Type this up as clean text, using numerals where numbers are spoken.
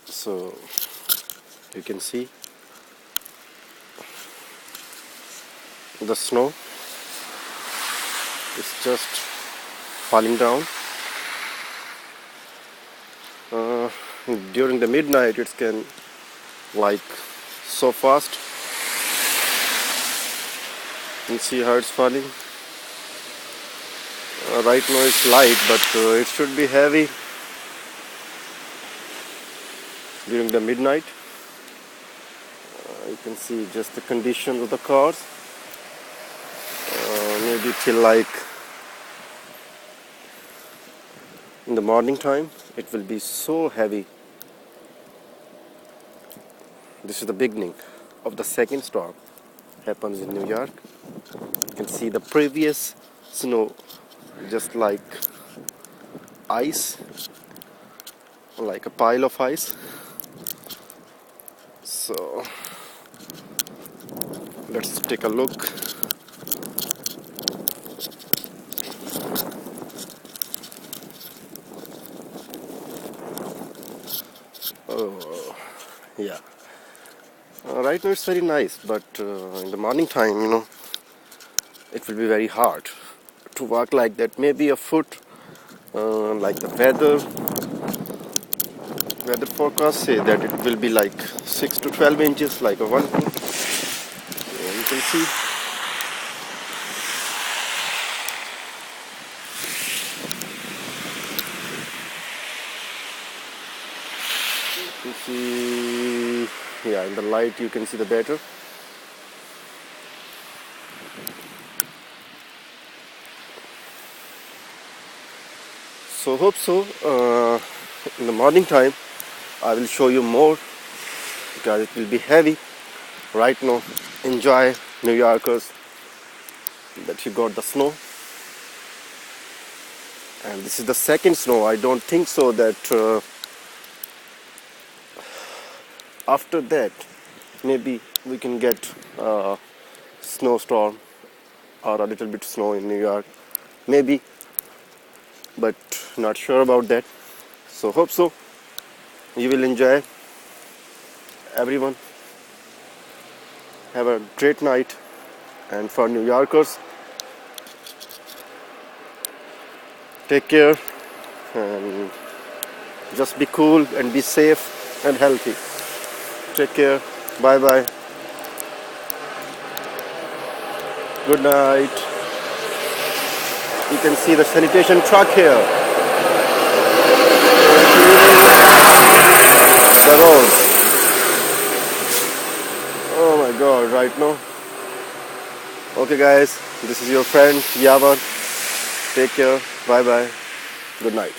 So you can see the snow is just falling down. During the midnight it can like so fast. You see how it's falling. Right now it's light, but it should be heavy during the midnight. You can see just the condition of the cars. Maybe till like in the morning time it will be so heavy. This is the beginning of the second storm happens in New York. You can see the previous snow just like ice, like a pile of ice. So let's take a look. Oh, yeah. Right now it's very nice, but in the morning time, it will be very hard to walk like that. Maybe a foot, like the weather forecast say that it will be like 6 to 12 inches, like a 1 foot. So you can see. You see, yeah, in the light you can see the better. So hope so. In the morning time, I will show you more because it will be heavy. Right now, enjoy New Yorkers that you got the snow. And this is the second snow. I don't think so that after that maybe we can get a snowstorm or a little bit snow in New York. Maybe, but not sure about that. So hope so. You will enjoy. Everyone, have a great night. And for New Yorkers, take care and just be cool and be safe and healthy. Take care. Bye bye. Good night. You can see the sanitation truck here. The road. Oh my god, right now. Okay guys, this is your friend Yavar. Take care. Bye bye. Good night.